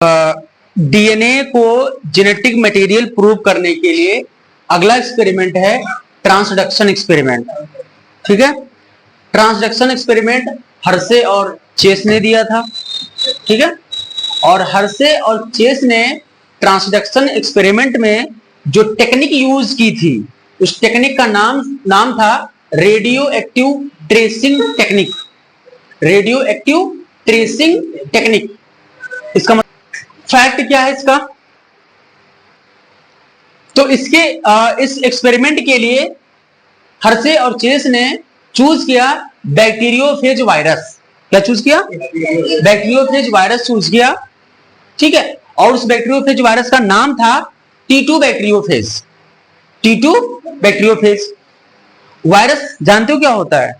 DNA को genetic material prove करने के लिए अगला एक्सपेरिमेंट है ट्रांसडक्शन एक्सपेरिमेंट। ठीक है, ट्रांसडक्शन एक्सपेरिमेंट हर्शे और चेस ने दिया था। ठीक है, और हर्शे और चेस ने ट्रांसडक्शन एक्सपेरिमेंट में जो टेक्निक यूज की थी उस टेक्निक का नाम था radio active tracing technique. Radio active tracing technique, इसका फैक्ट क्या है इसका? तो इसके इस एक्सपेरिमेंट के लिए हर्शे और चेस ने चूज किया बैक्टीरियोफेज वायरस। क्या चूज किया? बैक्टीरियोफेज वायरस चूज किया। ठीक है, और उस बैक्टीरियोफेज वायरस का नाम था T2 bacteriophage. T2 bacteriophage virus जानते हो क्या होता है?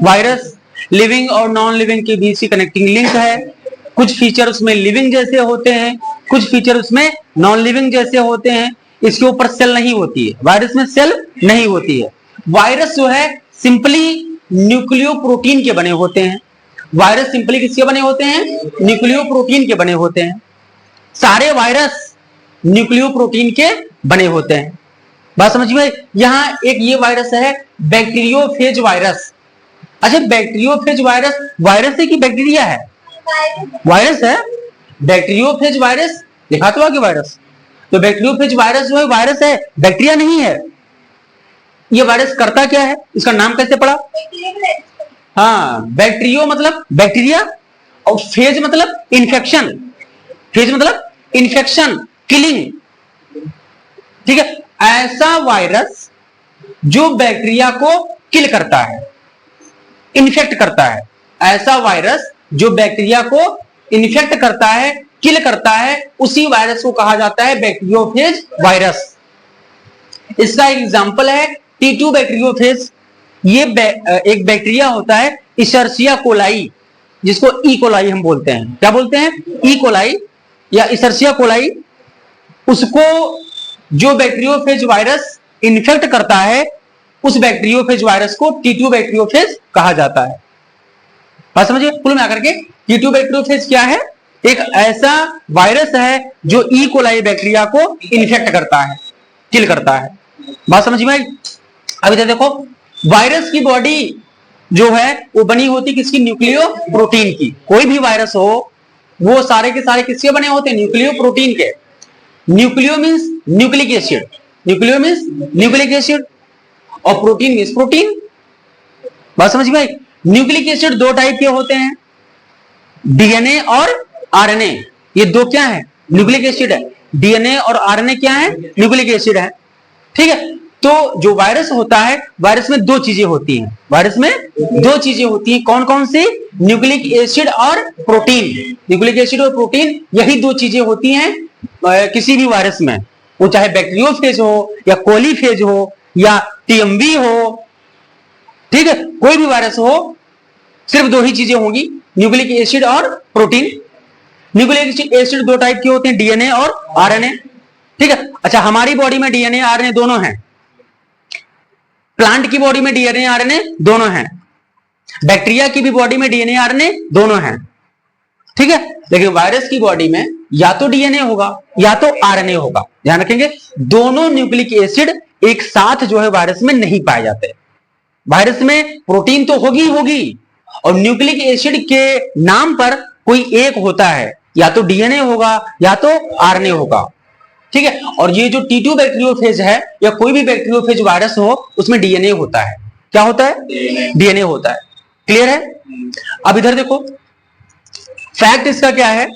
वायरस लिविंग और नॉन लिविंग के बीच की कनेक्टिंग लिंक है। कुछ फीचर उसमें लिविंग जैसे होते हैं, कुछ फीचर उसमें नॉन लिविंग जैसे होते हैं। इसके ऊपर सेल नहीं होती है, वायरस में सेल नहीं होती है। वायरस जो है सिंपली न्यूक्लियो प्रोटीन के बने होते हैं। वायरस सिंपली किसके बने होते हैं? न्यूक्लियो प्रोटीन के बने होते हैं। सारे वायरस न्यूक्लियो प्रोटीन के बने होते हैं। बात समझ में? यहां एक ये वायरस है बैक्टीरियोफेज वायरस। अच्छा, बैक्टीरियोफेज वायरस वायरस है कि बैक्टीरिया है? वायरस है। बैक्टीरियोफेज वायरस लिखा तो आगे वायरस। तो बैक्टीरियोफेज वायरस जो है वायरस है, बैक्टीरिया नहीं है। ये वायरस करता क्या है? इसका नाम कैसे पड़ा? हाँ, बैक्टीरियो मतलब बैक्टीरिया और फेज मतलब इन्फेक्शन। फेज मतलब इन्फेक्शन, किलिंग। ठीक है, ऐसा वायरस जो बैक्टीरिया को किल करता है, इन्फेक्ट करता है। ऐसा वायरस जो बैक्टीरिया को इन्फेक्ट करता है, किल करता है, उसी वायरस को कहा जाता है बैक्टीरियोफेज वायरस। इसका एग्जांपल है T2 बैक्टीरियोफेज। ये एक बैक्टीरिया होता है इशर्सिया कोलाई, जिसको ई कोलाई हम बोलते हैं। क्या बोलते हैं? ई कोलाई या इशर्सिया कोलाई। उसको जो बैक्टीरियोफेज वायरस इन्फेक्ट करता है, उस बैक्टीरियोफेज वायरस को T2 बैक्टीरियोफेज कहा जाता है। बात समझिए? कुल मिलाकर के T2 बैक्टीरियोफेज क्या है? एक ऐसा वायरस है जो ई कोलाई बैक्टीरिया को इन्फेक्ट करता है, किल करता है। बात समझ में आई? अभी तो देखो, वायरस की बॉडी जो है वो बनी होती किसकी? न्यूक्लियो प्रोटीन की। कोई भी वायरस हो वो सारे के सारे किसके बने होते हैं? न्यूक्लियो प्रोटीन के। Nucleo means nucleic acid, nucleo means nucleic acid, और प्रोटीन मीन्स प्रोटीन। बात समझ में आई? न्यूक्लिक एसिड दो टाइप के होते हैं, डीएनए और आरएनए। ये दो क्या है? न्यूक्लिक एसिड है। डीएनए और आरएनए क्या है? न्यूक्लिक एसिड है। ठीक है, तो जो वायरस होता है, वायरस में दो चीजें होती हैं। वायरस में दो चीजें होती हैं। कौन कौन सी? न्यूक्लिक एसिड और प्रोटीन। न्यूक्लिक एसिड और प्रोटीन, यही दो चीजें होती हैं किसी भी वायरस में। वो चाहे बैक्टीरियोफेज हो या कोलीफेज हो या टीएमवी हो। ठीक है, कोई भी वायरस हो, सिर्फ दो ही चीजें होंगी, न्यूक्लिक एसिड और प्रोटीन। न्यूक्लिक एसिड दो टाइप के होते हैं, डीएनए और आरएनए। ठीक है, अच्छा, हमारी बॉडी में डीएनए आरएनए दोनों हैं। प्लांट की बॉडी में डीएनए आरएनए दोनों हैं। बैक्टीरिया की भी बॉडी में डीएनए आरएनए दोनों हैं। ठीक है, लेकिन वायरस की बॉडी में या तो डीएनए होगा या तो आरएनए होगा। ध्यान रखेंगे, दोनों न्यूक्लिक एसिड एक साथ जो है वायरस में नहीं पाए जाते। वायरस में प्रोटीन तो होगी होगी, और न्यूक्लिक एसिड के नाम पर कोई एक होता है, या तो डीएनए होगा या तो आरएनए होगा। ठीक है, और ये जो T2 बैक्टीरियोफेज है या कोई भी बैक्टीरियोफेज वायरस हो, उसमें डीएनए होता है। क्या होता है? डीएनए होता है। क्लियर है? अब इधर देखो, फैक्ट इसका क्या है?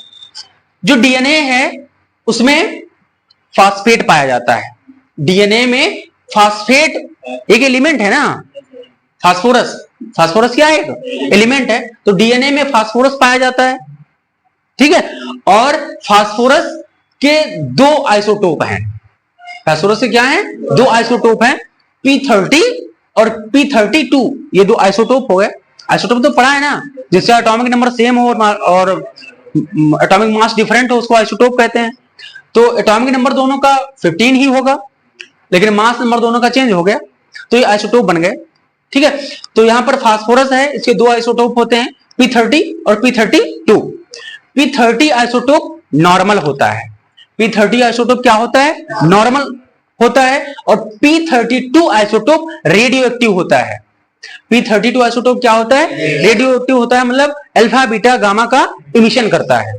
जो डीएनए है उसमें फास्फेट पाया जाता है। डीएनए में फास्फेट एक एलिमेंट है ना, फास्फोरस। फास्फोरस क्या है? एक एलिमेंट है। तो डीएनए में फास्फोरस पाया जाता है। ठीक है, और फास्फोरस के दो आइसोटोप हैं। फास्फोरस से क्या है? दो आइसोटोप हैं, P30 और P32। ये दो आइसोटोप हो गए। आइसोटोप तो पढ़ा है ना, जिससे एटॉमिक नंबर सेम हो और एटॉमिक मास डिफरेंट हो, उसको आइसोटोप कहते हैं। तो एटॉमिक नंबर दोनों का 15 ही होगा, लेकिन मास नंबर दोनों का चेंज हो गया, तो ये आइसोटोप बन गए। ठीक है, तो यहां पर फास्फोरस है, इसके दो आइसोटोप होते हैं, P30 और P32। P30 आइसोटोप नॉर्मल होता है। P30 आइसोटोप क्या होता है? नॉर्मल होता है। और P32 आइसोटोप रेडियो एक्टिव होता है। P32 आइसोटोप क्या होता है? रेडियो एक्टिव होता है, मतलब अल्फा बीटा गामा का इमिशन करता है।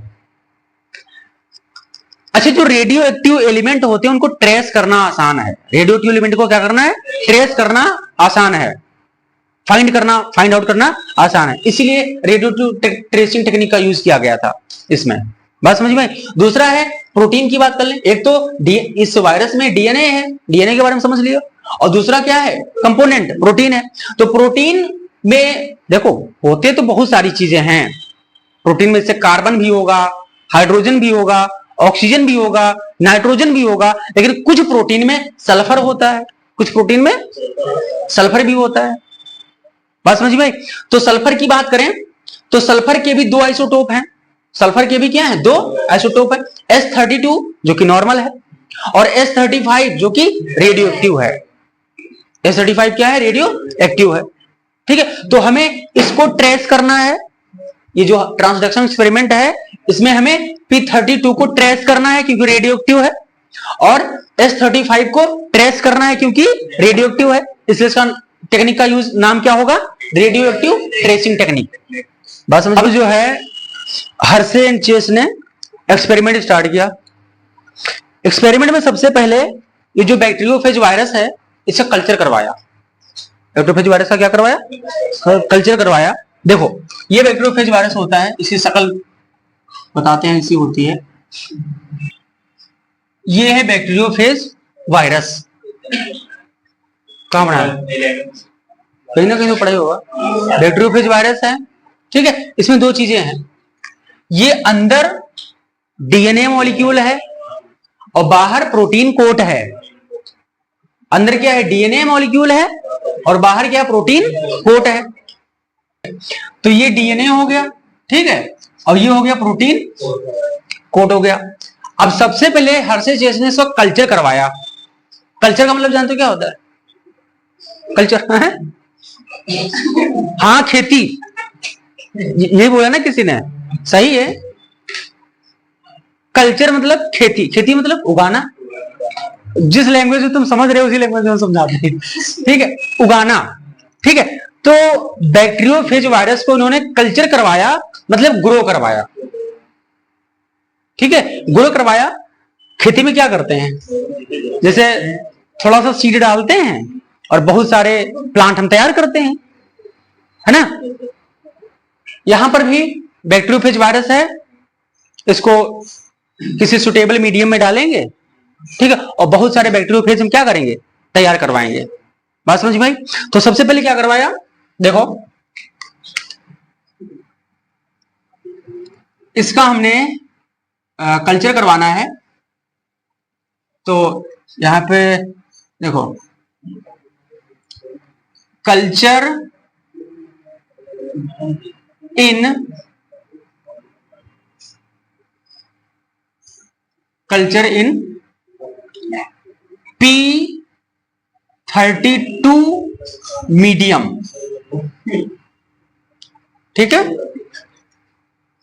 अच्छा, जो रेडियो एक्टिव एलिमेंट होते हैं उनको ट्रेस करना आसान है। रेडियो एक्टिव एलिमेंट को क्या करना है? ट्रेस करना आसान है, फाइंड आउट करना आसान है, इसीलिए रेडियो ट्रेसिंग टेक्निक का यूज किया गया था इसमें। बात समझ में? दूसरा है प्रोटीन की बात कर लें। एक तो इस वायरस में डीएनए है, डीएनए के बारे में समझ लिया, और दूसरा क्या है? कंपोनेंट, प्रोटीन है। तो प्रोटीन में देखो होते तो बहुत सारी चीजें हैं प्रोटीन में, से कार्बन भी होगा, हाइड्रोजन भी होगा, ऑक्सीजन भी होगा, नाइट्रोजन भी होगा, लेकिन कुछ प्रोटीन में सल्फर होता है, कुछ प्रोटीन में सल्फर भी होता है। बात समझ में? तो सल्फर की बात करें तो सल्फर के भी दो आइसोटोप हैं। सल्फर के भी क्या है? दो आइसोटोप है। S32 जो कि नॉर्मल है, और S35 जो कि रेडियो एक्टिव है। S35 क्या है? रेडियो एक्टिव है। ठीक है, तो हमें इसको ट्रेस करना है। ये जो ट्रांसडक्शन एक्सपेरिमेंट है इसमें हमें P32 को ट्रेस करना है क्योंकि रेडियो एक्टिव है, और S35 को ट्रेस करना है क्योंकि रेडियो एक्टिव है। इसलिए इसका टेक्निक का यूज नाम क्या होगा? Radio active tracing technique. बात समझ? अब जो है हर्शे एंड चेस ने एक्सपेरिमेंट स्टार्ट किया। एक्सपेरिमेंट में सबसे पहले ये जो बैक्टीरियोफेज वायरस है इसका कल्चर करवाया। बैक्टीरियोफेज वायरस का क्या करवाया? कल्चर करवाया। देखो ये बैक्टीरियोफेज वायरस होता है, इसकी शक्ल बताते हैं, ऐसी होती है। ये है बैक्टीरियोफेज वायरस। कहां बनाया? कहीं ना कहीं तो पढ़ा ही होगा। बैक्टीरियोफेज वायरस है, ठीक है। इसमें दो चीजें हैं, ये अंदर डीएनए मॉलिक्यूल है और बाहर प्रोटीन कोट है। अंदर क्या है? डीएनए मॉलिक्यूल है और बाहर क्या? प्रोटीन कोट है। तो ये डीएनए हो गया, ठीक है, और ये हो गया प्रोटीन कोट हो गया। अब सबसे पहले हर्शे चेस ने इसका कल्चर करवाया। कल्चर का मतलब जानते हो क्या होता है? कल्चर है? हाँ, खेती। ये बोला ना किसी ने, सही है। कल्चर मतलब खेती, खेती मतलब उगाना। जिस लैंग्वेज में तुम समझ रहे हो उसी लैंग्वेज में हम समझाते हैं, ठीक है, उगाना, ठीक है। तो बैक्टीरियोफेज वायरस को उन्होंने कल्चर करवाया, मतलब ग्रो करवाया, ठीक है, ग्रो करवाया। खेती में क्या करते हैं? जैसे थोड़ा सा सीड डालते हैं और बहुत सारे प्लांट हम तैयार करते हैं, है ना। यहां पर भी बैक्टीरियोफेज वायरस है, इसको किसी सुटेबल मीडियम में डालेंगे, ठीक है, और बहुत सारे बैक्टीरियोफेज हम क्या करेंगे? तैयार करवाएंगे। बात समझ भाई? तो सबसे पहले क्या करवाया? देखो इसका हमने कल्चर करवाना है। तो यहां पे देखो कल्चर इन P32 मीडियम, ठीक है।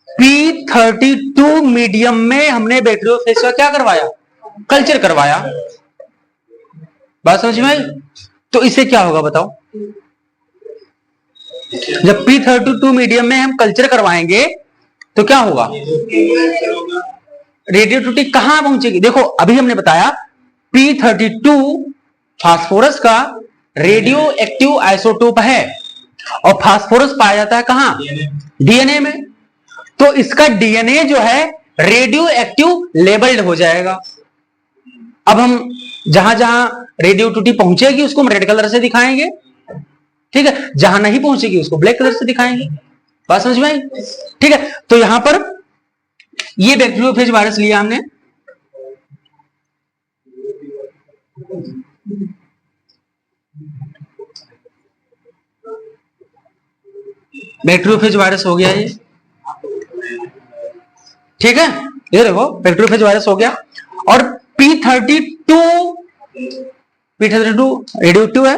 P32 मीडियम में हमने बैक्टीरियोफेज का क्या करवाया? कल्चर करवाया। बात समझ में आई? तो इससे क्या होगा बताओ? जब P32 मीडियम में हम कल्चर करवाएंगे तो क्या होगा? रेडियोएक्टिविटी कहां पहुंचेगी? देखो अभी हमने बताया P32 फास्फोरस का रेडियो एक्टिव आइसोटोप है, और फास्फोरस पाया जाता है कहां? डीएनए में। तो इसका डीएनए जो है रेडियो एक्टिव लेबल्ड हो जाएगा। अब हम जहां जहां रेडियोएक्टिविटी पहुंचेगी उसको हम रेड कलर से दिखाएंगे, ठीक है, जहां नहीं पहुंचेगी उसको ब्लैक कलर से दिखाएंगे। बात समझ में आई? ठीक है, तो यहां पर ये बैक्टीरियोफेज वायरस लिया हमने, बैक्टीरियोफेज वायरस हो गया ये, ठीक है। ये देखो बैक्टीरियोफेज वायरस हो गया। और P32 रेडियोएक्टिव है,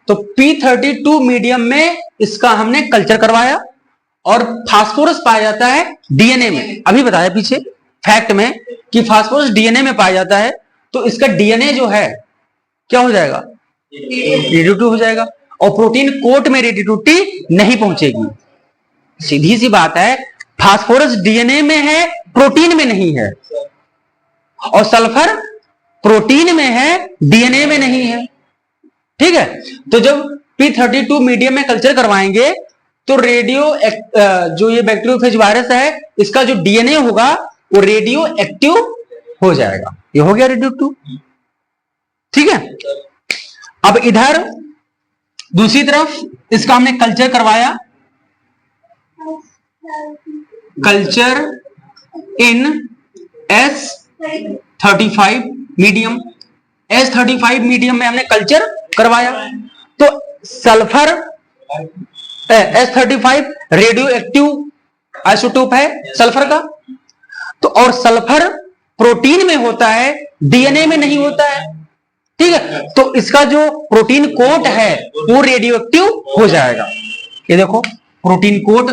तो P32 मीडियम में इसका हमने कल्चर करवाया और फास्फोरस पाया जाता है डीएनए में। अभी बताया पीछे फैक्ट में कि फास्फोरस डीएनए में पाया जाता है, तो इसका डीएनए जो है क्या हो जाएगा, रेडियोएक्टिव हो जाएगा, और प्रोटीन कोट में रेडियोएक्टिविटी नहीं पहुंचेगी। सीधी सी बात है, फास्फोरस डीएनए में है, प्रोटीन में नहीं है, और सल्फर प्रोटीन में है, डीएनए में नहीं है। ठीक है, तो जब P32 मीडियम में कल्चर करवाएंगे तो जो ये बैक्टीरियोफेज वायरस है, इसका जो डीएनए होगा वो रेडियो एक्टिव हो जाएगा। ये हो गया रेडियो एक्टिव। ठीक है, अब इधर दूसरी तरफ इसका हमने कल्चर करवाया, culture in S35 medium. S35 medium में हमने कल्चर करवाया, तो sulphur S35 radio active isotope है सल्फर का, तो और सल्फर प्रोटीन में होता है, डीएनए में नहीं होता है। ठीक है, तो इसका जो प्रोटीन कोट है वो रेडियो एक्टिव हो जाएगा। ये देखो प्रोटीन कोट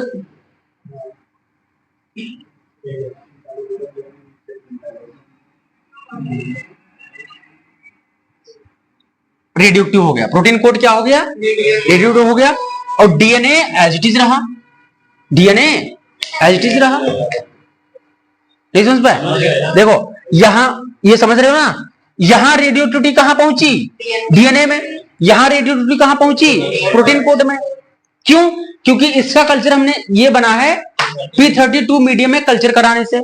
रेडियो एक्टिव हो गया, प्रोटीन कोट क्या हो गया, रेडियो एक्टिव हो गया, और डीएनए एज इट इज रहा, डीएनए एज इट इज रहा। नहीं समझ पाए? देखो यहां ये समझ रहे हो ना, यहां रेडियोएक्टिविटी कहां पहुंची, डीएनए में, यहां रेडियोएक्टिविटी कहां पहुंची, प्रोटीन कोड में। क्यों? क्योंकि इसका कल्चर हमने ये बना है P32 मीडियम में कल्चर कराने से,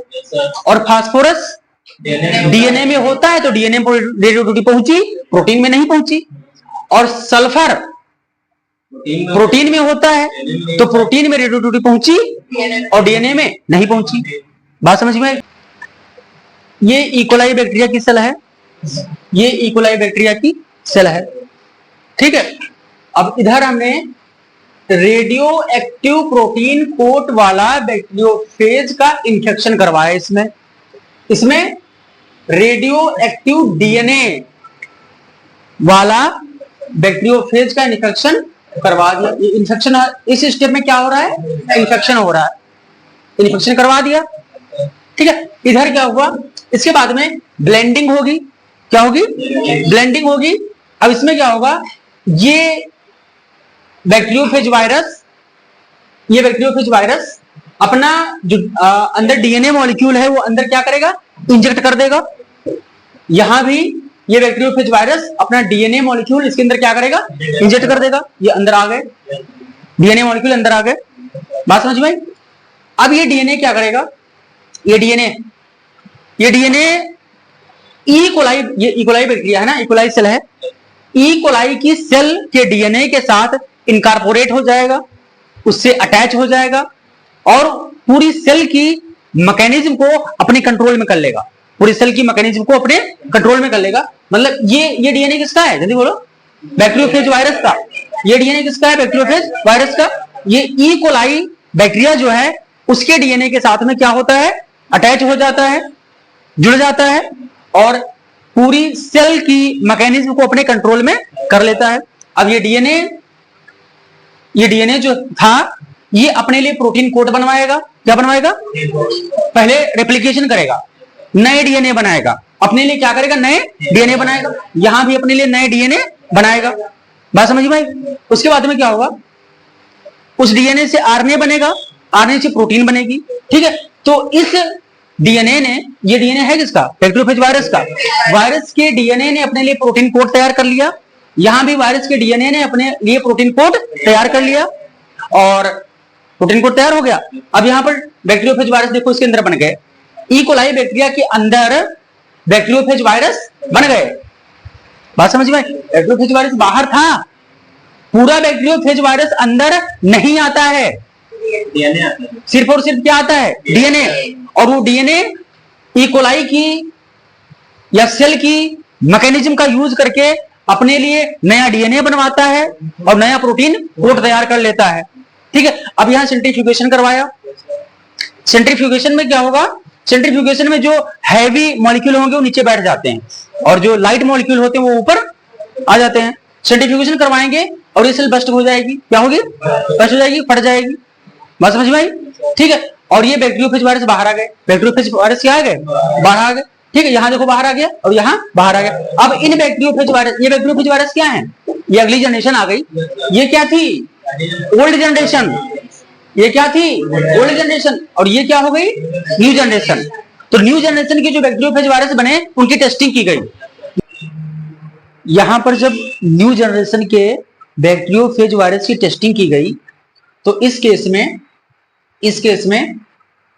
और फास्फोरस डीएनए में होता है तो डीएनए में रेडियोएक्टिविटी पहुंची, प्रोटीन में नहीं पहुंची, और सल्फर प्रोटीन में होता है तो प्रोटीन में रेडियोएक्टिविटी पहुंची और डीएनए में नहीं पहुंची। बात समझ में? ये इकोलाई बैक्टीरिया की सेल है, ये इकोलाई बैक्टीरिया की सेल है। ठीक है, अब इधर हमने रेडियो एक्टिव प्रोटीन कोट वाला बैक्टीरियोफेज का इंफेक्शन करवाया। इसमें रेडियो एक्टिव डीएनए वाला बैक्टीरियोफेज का इन्फेक्शन करवा दिया। इन्फेक्शन इस स्टेप में क्या हो रहा है, इन्फेक्शन हो रहा है, इन्फेक्शन करवा दिया। ठीक है, इधर क्या हुआ, इसके बाद में ब्लेंडिंग होगी। क्या होगी, ब्लेंडिंग होगी। अब इसमें क्या होगा, ये बैक्टीरियोफेज वायरस अपना जो अंदर डीएनए मॉलिक्यूल है वो अंदर क्या करेगा, इंजेक्ट कर देगा। यहां भी ये बैक्टीरियोफेज वायरस अपना डीएनए मॉलिक्यूल इसके अंदर क्या करेगा, इंजेक्ट कर देगा। ये अंदर आ गए, डीएनए मॉलिक्यूल अंदर आ गए। बात समझ में? अब ये डीएनए क्या करेगा, ये डीएनए इकोलाई, ये इकोलाई बैक्टीरिया है ना, इकोलाई सेल है, इकोलाई की सेल के डीएनए के साथ इनकॉर्पोरेट हो जाएगा, उससे अटैच हो जाएगा, और पूरी सेल की मैकेनिज्म को अपने कंट्रोल में कर लेगा, पूरी सेल की मैकेनिज्म को अपने कंट्रोल में कर लेगा। मतलब ये डीएनए किसका है, जल्दी बोलो, बैक्टीरियोफेज वायरस का। ये डीएनए किसका है, बैक्टीरियोफेज वायरस का। ये इकोलाई बैक्टीरिया जो है उसके डीएनए के साथ में क्या होता है, अटैच हो जाता है, जुड़ जाता है, और पूरी सेल की मैकेनिज्म को अपने कंट्रोल में कर लेता है। अब ये डीएनए जो था ये अपने लिए प्रोटीन कोड बनवाएगा। क्या बनवाएगा, पहले रेप्लिकेशन करेगा, नए डीएनए बनाएगा, अपने लिए क्या करेगा, नए डीएनए बनाएगा। यहां भी अपने लिए नए डीएनए बनाएगा। बात समझिए भाई? उसके बाद में क्या होगा, उस डीएनए से आरएनए बनेगा, आरएनए से प्रोटीन बनेगी। ठीक है, तो इस डीएनए ने, ये डीएनए है किसका, बैक्टीरियोफेज वायरस का, वायरस के डीएनए ने अपने लिए प्रोटीन कोड तैयार कर लिया। यहां भी वायरस के डीएनए ने अपने लिए प्रोटीन कोड तैयार कर लिया, और प्रोटीन कोड तैयार हो गया। अब यहां पर बैक्टीरियोफेज वायरस देखो इसके अंदर बन गए, इकोलाई बैक्टीरिया के अंदर बैक्टीरियोफेज वायरस बन गए। बात समझ में? बैक्टीरियोफेज वायरस बाहर था, पूरा बैक्टीरियोफेज वायरस अंदर नहीं आता है, सिर्फ और सिर्फ क्या आता है, डीएनए। और वो डीएनए इकोलाई की या सेल की मैकेनिज्म का यूज करके अपने लिए नया डीएनए बनवाता है और नया प्रोटीन कोड तैयार कर लेता है। ठीक है, अब यहां सेंट्रीफ्यूगेशन करवाया। सेंट्रीफ्यूगेशन में क्या होगा, सेंट्रीफ्यूगेशन में जो हैवी मॉलिक्यूल होंगे वो नीचे बैठ जाते हैं, और जो लाइट मॉलिक्यूल होते हैं वो ऊपर आ जाते हैं। सेंट्रीफ्यूगेशन करवाएंगे और ये सेल बस्ट हो जाएगी। क्या होगी, बस्ट हो जाएगी, फट जाएगी। बात समझ में आई? ठीक है, और ये बैक्टीरियोफेज वायरस बाहर आ गए, बैक्टीरियोफेज वायरस क्या आ गए, बाहर आ गए। ठीक है, यहाँ देखो बाहर आ गया और यहाँ बाहर आ गया। अब इन बैक्टीरियोफेज वायरस, ये बैक्टीरियोफेज वायरस क्या है, ये अगली जनरेशन आ गई। ये क्या थी, ओल्ड जनरेशन, ये क्या थी, ओल्ड जनरेशन, और ये क्या हो गई, न्यू जनरेशन। तो न्यू जनरेशन के जो बैक्टीरियोफेज वायरस बने उनकी टेस्टिंग की गई। यहां पर जब न्यू जनरेशन के बैक्टीरियोफेज वायरस की टेस्टिंग की गई तो इस केस में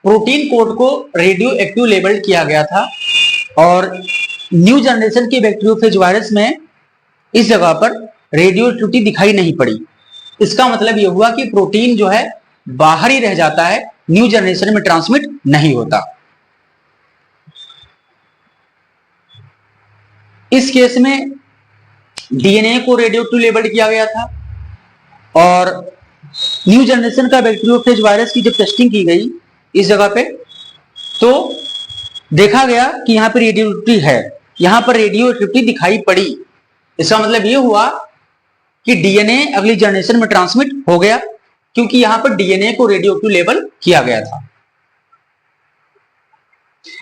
प्रोटीन कोड को रेडियो एक्टिव लेबल किया गया था, और न्यू जनरेशन के बैक्टीरियोफेज वायरस में इस जगह पर रेडियो एक्टिविटी दिखाई नहीं पड़ी। इसका मतलब यह हुआ कि प्रोटीन जो है बाहर ही रह जाता है, न्यू जनरेशन में ट्रांसमिट नहीं होता। इस केस में डीएनए को रेडियो एक्टिव लेबल किया गया था, और न्यू जनरेशन का बैक्टीरियोफेज वायरस की जब टेस्टिंग की गई इस जगह पे, तो देखा गया कि यहां पर रेडियो एक्टिविटी है, यहां पर रेडियो एक्टिविटी दिखाई पड़ी। इसका मतलब यह हुआ कि डीएनए अगली जनरेशन में ट्रांसमिट हो गया, क्योंकि यहां पर डीएनए को रेडियो एक्टिव लेबल किया गया था।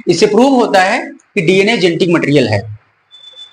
इससे प्रूव होता है कि डीएनए जेनेटिक मटेरियल है।